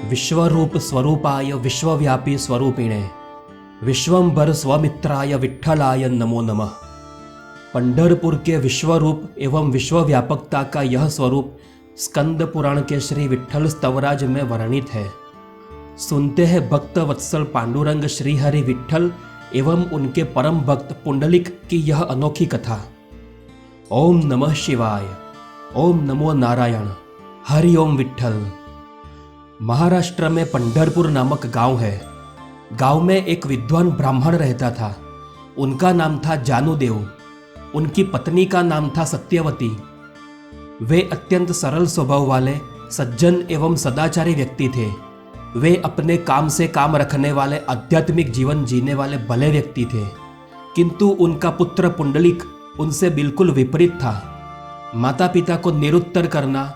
विश्वरूप स्वरूपाय विश्वव्यापी स्वरूपिणे विश्वंभर स्वमित्राय विट्ठलाय नमो नमः। पंढरपुर के विश्वरूप एवं विश्वव्यापकता का यह स्वरूप स्कंद पुराण के श्री विट्ठल स्तवराज में वर्णित है। सुनते हैं भक्त वत्सल पांडुरंग श्री हरि विट्ठल एवं उनके परम भक्त पुंडलिक की यह अनोखी कथा। ओम नमः शिवाय, ओम नमो नारायण, हरि ओम विट्ठल। महाराष्ट्र में पंढरपुर नामक गांव है। गांव में एक विद्वान ब्राह्मण रहता था। उनका नाम था जानुदेव। उनकी पत्नी का नाम था सत्यवती। वे अत्यंत सरल स्वभाव वाले सज्जन एवं सदाचारी व्यक्ति थे। वे अपने काम से काम रखने वाले आध्यात्मिक जीवन जीने वाले भले व्यक्ति थे। किंतु उनका पुत्र पुंडलिक उनसे बिल्कुल विपरीत था। माता पिता को निरुत्तर करना,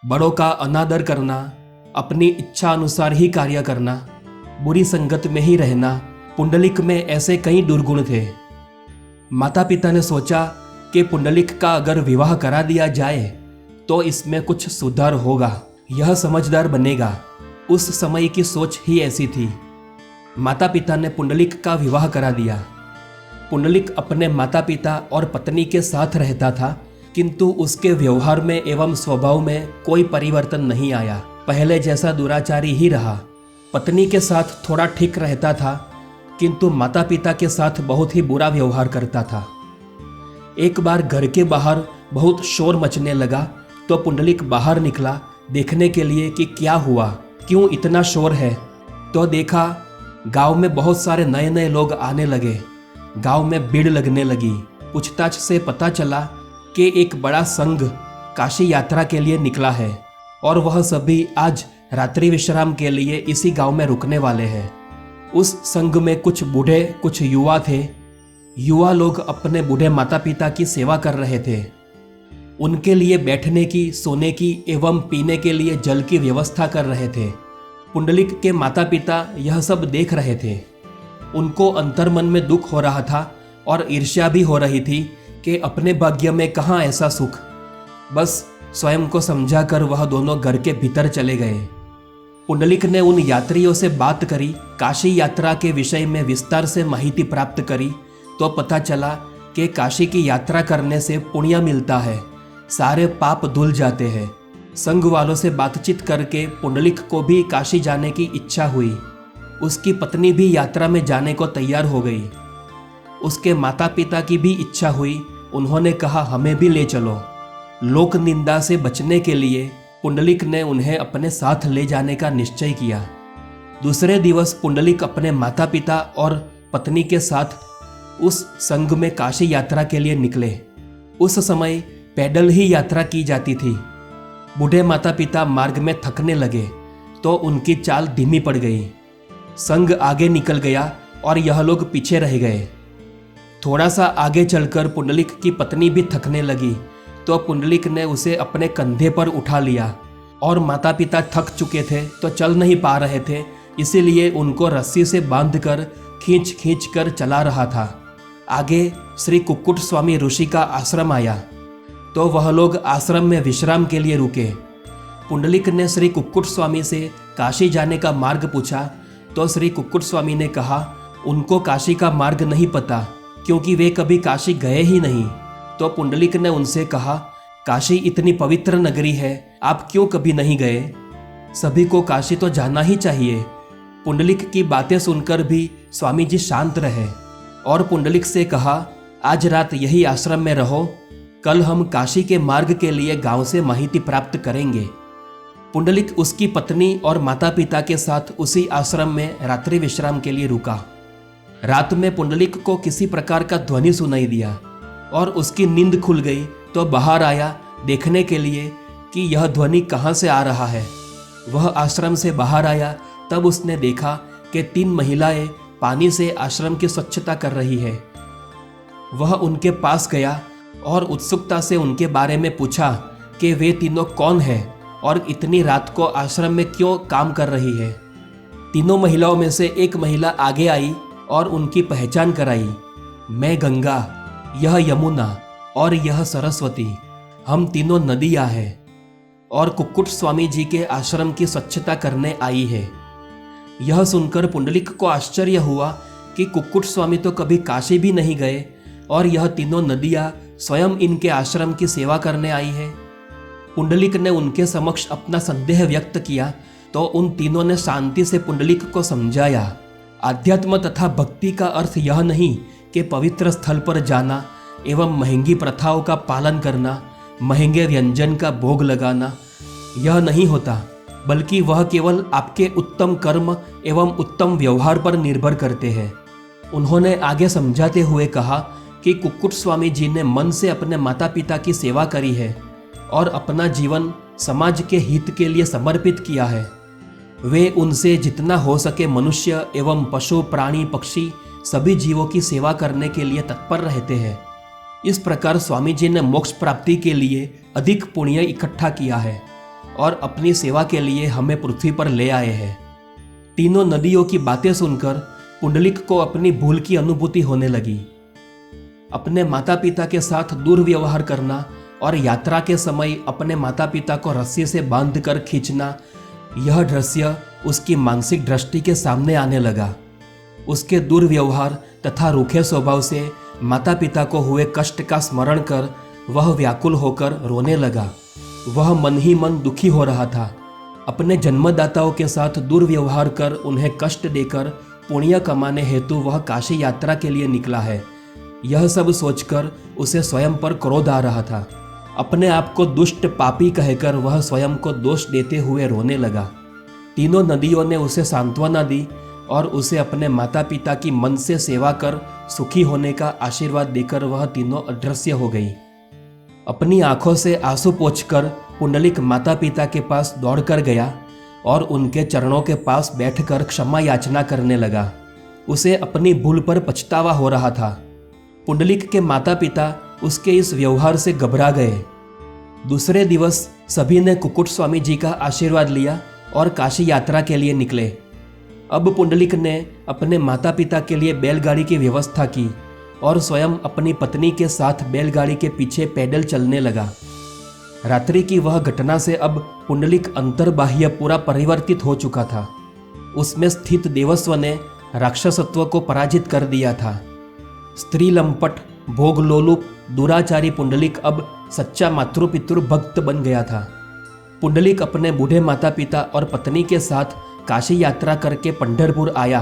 बड़ों का अनादर करना, अपनी इच्छा अनुसार ही कार्य करना, बुरी संगत में ही रहना, पुंडलिक में ऐसे कई दुर्गुण थे। माता पिता ने सोचा कि पुंडलिक का अगर विवाह करा दिया जाए तो इसमें कुछ सुधार होगा, यह समझदार बनेगा। उस समय की सोच ही ऐसी थी। माता पिता ने पुंडलिक का विवाह करा दिया। पुंडलिक अपने माता पिता और पत्नी के साथ रहता था, किंतु उसके व्यवहार में एवं स्वभाव में कोई परिवर्तन नहीं आया। पहले जैसा दुराचारी ही रहा। पत्नी के साथ थोड़ा ठीक रहता था, किंतु माता पिता के साथ बहुत ही बुरा व्यवहार करता था। एक बार घर के बाहर बहुत शोर मचने लगा तो पुंडलिक बाहर निकला देखने के लिए कि क्या हुआ, क्यों इतना शोर है। तो देखा गांव में बहुत सारे नए नए लोग आने लगे। गांव में भीड़ लगने लगी। पूछताछ से पता चला कि एक बड़ा संघ काशी यात्रा के लिए निकला है और वह सभी आज रात्रि विश्राम के लिए इसी गांव में रुकने वाले हैं। उस संघ में कुछ बूढ़े कुछ युवा थे। युवा लोग अपने बूढ़े माता पिता की सेवा कर रहे थे। उनके लिए बैठने की, सोने की एवं पीने के लिए जल की व्यवस्था कर रहे थे। पुंडलिक के माता पिता यह सब देख रहे थे। उनको अंतर्मन में दुख हो रहा था और ईर्ष्या भी हो रही थी कि अपने भाग्य में कहाँ ऐसा सुख। बस स्वयं को समझाकर वह दोनों घर के भीतर चले गए। पुंडलिक ने उन यात्रियों से बात करी, काशी यात्रा के विषय में विस्तार से माहिती प्राप्त करी तो पता चला कि काशी की यात्रा करने से पुण्य मिलता है, सारे पाप धुल जाते हैं। संघ वालों से बातचीत करके पुंडलिक को भी काशी जाने की इच्छा हुई। उसकी पत्नी भी यात्रा में जाने को तैयार हो गई। उसके माता पिता की भी इच्छा हुई। उन्होंने कहा हमें भी ले चलो। लोक निंदा से बचने के लिए पुंडलिक ने उन्हें अपने साथ ले जाने का निश्चय किया। दूसरे दिवस पुंडलिक अपने माता पिता और पत्नी के साथ उस संघ में काशी यात्रा के लिए निकले। उस समय पैदल ही यात्रा की जाती थी। बूढ़े माता पिता मार्ग में थकने लगे तो उनकी चाल धीमी पड़ गई। संघ आगे निकल गया और यह लोग पीछे रह गए। थोड़ा सा आगे चलकर पुंडलिक की पत्नी भी थकने लगी तो पुंडलिक ने उसे अपने कंधे पर उठा लिया और माता पिता थक चुके थे तो चल नहीं पा रहे थे, इसीलिए उनको रस्सी से बांधकर खींच खींच कर चला रहा था। आगे श्री कुक्कुट स्वामी ऋषि का आश्रम आया तो वह लोग आश्रम में विश्राम के लिए रुके। पुंडलिक ने श्री कुक्कुट स्वामी से काशी जाने का मार्ग पूछा तो श्री कुक्कुट स्वामी ने कहा उनको काशी का मार्ग नहीं पता, क्योंकि वे कभी काशी गए ही नहीं। तो पुंडलिक ने उनसे कहा काशी इतनी पवित्र नगरी है, आप क्यों कभी नहीं गए? सभी को काशी तो जाना ही चाहिए। पुंडलिक की बातें सुनकर भी स्वामी जी शांत रहे और पुंडलिक से कहा आज रात यही आश्रम में रहो, कल हम काशी के मार्ग के लिए गांव से माहिती प्राप्त करेंगे। पुंडलिक उसकी पत्नी और माता पिता के साथ उसी आश्रम में रात्रि विश्राम के लिए रुका। रात में पुंडलिक को किसी प्रकार का ध्वनि सुनाई दिया और उसकी नींद खुल गई तो बाहर आया देखने के लिए कि यह ध्वनि कहाँ से आ रहा है। वह आश्रम से बाहर आया तब उसने देखा कि 3 महिलाएं पानी से आश्रम की स्वच्छता कर रही है। वह उनके पास गया और उत्सुकता से उनके बारे में पूछा कि वे तीनों कौन हैं और इतनी रात को आश्रम में क्यों काम कर रही है। तीनों महिलाओं में से एक महिला आगे आई और उनकी पहचान कराई। मैं गंगा, यह यमुना और यह सरस्वती, हम तीनों नदियाँ हैं। और कुक्कुट स्वामी जी के आश्रम की स्वच्छता करने आई है। यह सुनकर पुंडलिक को आश्चर्य हुआ कि कुक्कुट स्वामी तो कभी काशी भी नहीं गए और यह तीनों नदियाँ स्वयं इनके आश्रम की सेवा करने आई है। पुंडलिक ने उनके समक्ष अपना संदेह व्यक्त किया तो उन तीनों ने शांति से पुंडलिक को समझाया, आध्यात्म तथा भक्ति का अर्थ यह नहीं कि पवित्र स्थल पर जाना एवं महंगी प्रथाओं का पालन करना, महंगे व्यंजन का भोग लगाना, यह नहीं होता, बल्कि वह केवल आपके उत्तम कर्म एवं उत्तम व्यवहार पर निर्भर करते हैं। उन्होंने आगे समझाते हुए कहा कि कुक्कुट स्वामी जी ने मन से अपने माता पिता की सेवा करी है और अपना जीवन समाज के हित के लिए समर्पित किया है। वे उनसे जितना हो सके मनुष्य एवं पशु प्राणी पक्षी सभी जीवों की सेवा करने के लिए तत्पर रहते हैं। इस प्रकार स्वामी जी ने मोक्ष प्राप्ति के लिए अधिक पुण्य इकट्ठा किया है और अपनी सेवा के लिए हमें पृथ्वी पर ले आए हैं। तीनों नदियों की बातें सुनकर पुंडलिक को अपनी भूल की अनुभूति होने लगी। अपने माता पिता के साथ दुर्व्यवहार करना और यात्रा के समय अपने माता पिता को रस्सी से बांधकर खींचना, यह दृश्य उसकी मानसिक दृष्टि के सामने आने लगा। उसके दुर्व्यवहार तथा रूखे स्वभाव से माता पिता को हुए कष्ट का स्मरण कर वह व्याकुल होकर रोने लगा। वह मन ही मन दुखी हो रहा था। अपने जन्मदाताओं के साथ दुर्व्यवहार कर उन्हें कष्ट देकर पुण्य कमाने हेतु वह काशी यात्रा के लिए निकला है। यह सब सोचकर उसे स्वयं पर क्रोध आ रहा था। अपने आप को दुष्ट पापी कहकर वह स्वयं को दोष देते हुए रोने लगा। तीनों नदियों ने उसे सांत्वना दी और उसे अपने माता पिता की मन से सेवा कर सुखी होने का आशीर्वाद देकर वह तीनों अदृश्य हो गई। अपनी आंखों से आंसू पोंछकर पुंडलिक माता पिता के पास दौड़कर गया और उनके चरणों के पास बैठकर क्षमा याचना करने लगा। उसे अपनी भूल पर पछतावा हो रहा था। पुंडलिक के माता पिता उसके इस व्यवहार से घबरा गए। दूसरे दिवस सभी ने कुक्कुट स्वामी जी का आशीर्वाद लिया और काशी यात्रा के लिए निकले। अब पुंडलिक ने अपने माता पिता के लिए बैलगाड़ी की व्यवस्था की और स्वयं अपनी पत्नी के साथ बैलगाड़ी के पीछे पैदल चलने लगा। रात्रि की वह घटना से अब पुंडलिक अंतर्बाह्य पूरा परिवर्तित हो चुका था। उसमें स्थित देवस्व ने राक्षसत्व को पराजित कर दिया था। स्त्री लंपट भोग लोलुप दुराचारी पुंडलिक अब सच्चा मातृपितृ भक्त बन गया था। पुंडलिक अपने बूढ़े माता पिता और पत्नी के साथ काशी यात्रा करके पंढरपुर आया।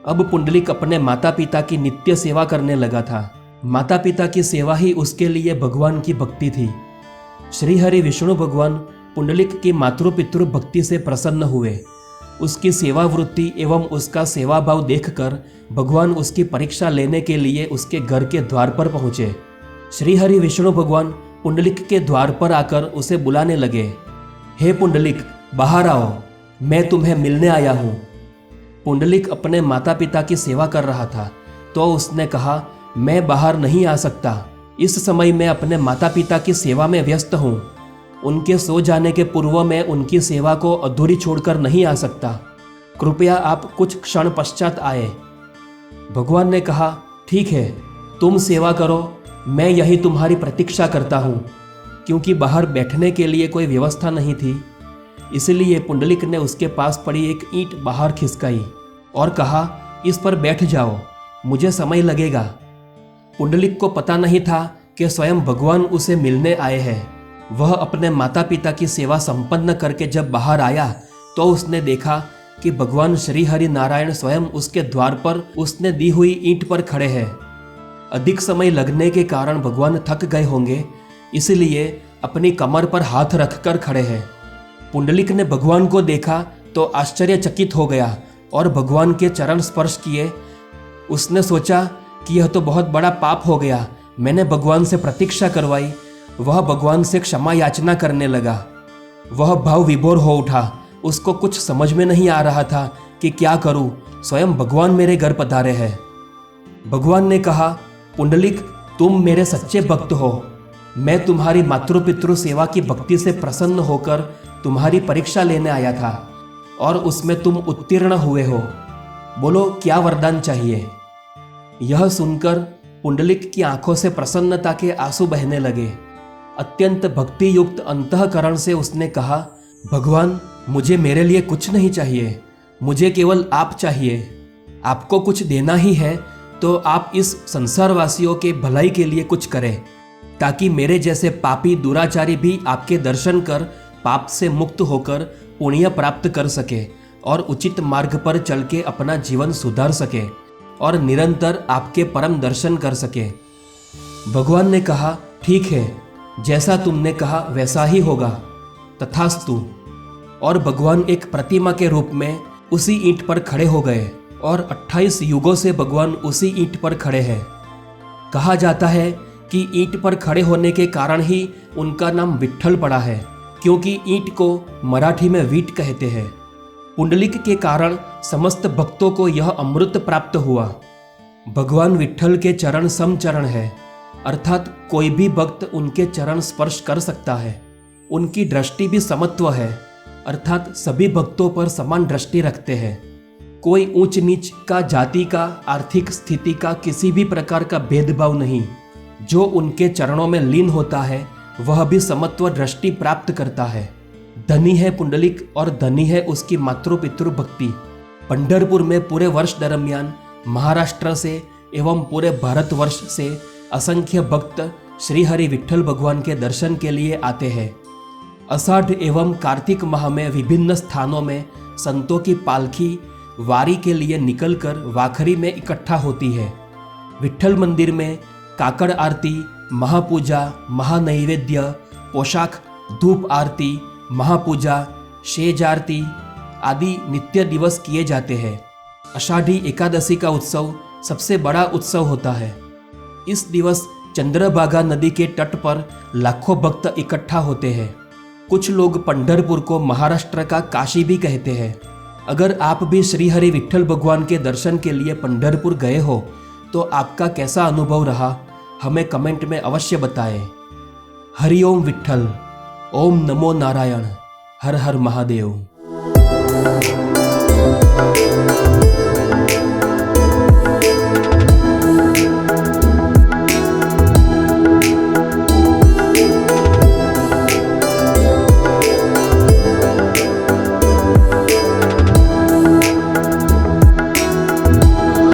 अब पुंडलिक अपने माता पिता की नित्य सेवा करने लगा था। माता पिता की सेवा ही उसके लिए भगवान की भक्ति थी। श्रीहरि विष्णु भगवान पुंडलिक की मातृपितृ भक्ति से प्रसन्न हुए। उसकी सेवा वृत्ति एवं उसका सेवा भाव देखकर भगवान उसकी परीक्षा लेने के लिए उसके घर के द्वार पर पहुंचे। श्रीहरि विष्णु भगवान पुंडलिक के द्वार पर आकर उसे बुलाने लगे, हे पुंडलिक बाहर आओ, मैं तुम्हें मिलने आया हूँ। पुंडलिक अपने माता पिता की सेवा कर रहा था तो उसने कहा, मैं बाहर नहीं आ सकता, इस समय मैं अपने माता पिता की सेवा में व्यस्त हूँ। उनके सो जाने के पूर्व मैं उनकी सेवा को अधूरी छोड़कर नहीं आ सकता। कृपया आप कुछ क्षण पश्चात आए। भगवान ने कहा, ठीक है, तुम सेवा करो, मैं यही तुम्हारी प्रतीक्षा करता हूँ। क्योंकि बाहर बैठने के लिए कोई व्यवस्था नहीं थी, इसलिए पुंडलिक ने उसके पास पड़ी एक ईंट बाहर खिसकाई और कहा, इस पर बैठ जाओ, मुझे समय लगेगा। पुंडलिक को पता नहीं था कि स्वयं भगवान उसे मिलने आए हैं। वह अपने माता पिता की सेवा संपन्न करके जब बाहर आया तो उसने देखा कि भगवान श्री हरि नारायण स्वयं उसके द्वार पर उसने दी हुई ईंट पर खड़े हैं। अधिक समय लगने के कारण भगवान थक गए होंगे, इसलिए अपनी कमर पर हाथ रखकर खड़े हैं। पुंडलिक ने भगवान को देखा तो आश्चर्यचकित हो गया और भगवान के चरण स्पर्श किए। उसने सोचा कि यह तो बहुत बड़ा पाप हो गया, मैंने भगवान से प्रतीक्षा करवाई। वह भगवान से क्षमा याचना करने लगा। वह भाव विभोर हो उठा। उसको कुछ समझ में नहीं आ रहा था कि क्या करूं, स्वयं भगवान मेरे घर पधारे हैं। भगवान ने कहा, पुंडलिक तुम मेरे सच्चे भक्त हो, मैं तुम्हारी मातृपितृ सेवा की भक्ति से प्रसन्न होकर तुम्हारी परीक्षा लेने आया था और उसमें तुम उत्तीर्ण हुए हो। बोलो क्या वरदान चाहिए। यह सुनकर पुंडलिक की आंखों से प्रसन्नता के आंसू बहने लगे। अत्यंत भक्ति युक्त अंतःकरण से उसने कहा, भगवान, मुझे मेरे लिए कुछ नहीं चाहिए, मुझे केवल आप चाहिए। आपको कुछ देना ही है तो आप इस संसारवासियों के भलाई के लिए कुछ करें, ताकि मेरे जैसे पापी दुराचारी भी आपके दर्शन कर पाप से मुक्त होकर पुण्य प्राप्त कर सके और उचित मार्ग पर चल के अपना जीवन सुधार सके और निरंतर आपके परम दर्शन कर सके। भगवान ने कहा, ठीक है, जैसा तुमने कहा वैसा ही होगा, तथास्तु। और भगवान एक प्रतिमा के रूप में उसी ईंट पर खड़े हो गए और 28 युगों से भगवान उसी ईंट पर खड़े हैं। कहा जाता है कि ईंट पर खड़े होने के कारण ही उनका नाम विट्ठल पड़ा है, क्योंकि ईंट को मराठी में वीट कहते हैं। पुंडलिक के कारण समस्त भक्तों को यह अमृत प्राप्त हुआ। भगवान विट्ठल के चरण समचरण है, अर्थात कोई भी भक्त उनके चरण स्पर्श कर सकता है। उनकी दृष्टि भी समत्व है, अर्थात सभी भक्तों पर समान दृष्टि रखते हैं। कोई ऊंच नीच का, जाति का, आर्थिक स्थिति का किसी भी प्रकार का भेदभाव नहीं। जो उनके चरणों में लीन होता है वह भी समत्व दृष्टि प्राप्त करता है। धनी है पुंडलिक और धनी है उसकी मातृ पितृ भक्ति। पंढरपुर में पूरे वर्ष दरमियान महाराष्ट्र से एवं पूरे भारतवर्ष से असंख्य भक्त श्री हरि विट्ठल भगवान के दर्शन के लिए आते हैं। आषाढ़ एवं कार्तिक माह में विभिन्न स्थानों में संतों की पालकी वारी के लिए निकलकर वाखरी में इकट्ठा होती है। विट्ठल मंदिर में काकड़ आरती, महापूजा, महानैवेद्य, पोशाक, धूप आरती, महापूजा, शेज आरती आदि नित्य दिवस किए जाते हैं। आषाढ़ी एकादशी का उत्सव सबसे बड़ा उत्सव होता है। इस दिवस चंद्रभागा नदी के तट पर लाखों भक्त इकट्ठा होते हैं। कुछ लोग पंढरपुर को महाराष्ट्र का काशी भी कहते हैं। अगर आप भी श्री हरि विट्ठल भगवान के दर्शन के लिए पंढरपुर गए हो तो आपका कैसा अनुभव रहा, हमें कमेंट में अवश्य बताएं। हरि ओम विट्ठल, ओम नमो नारायण, हर हर महादेव।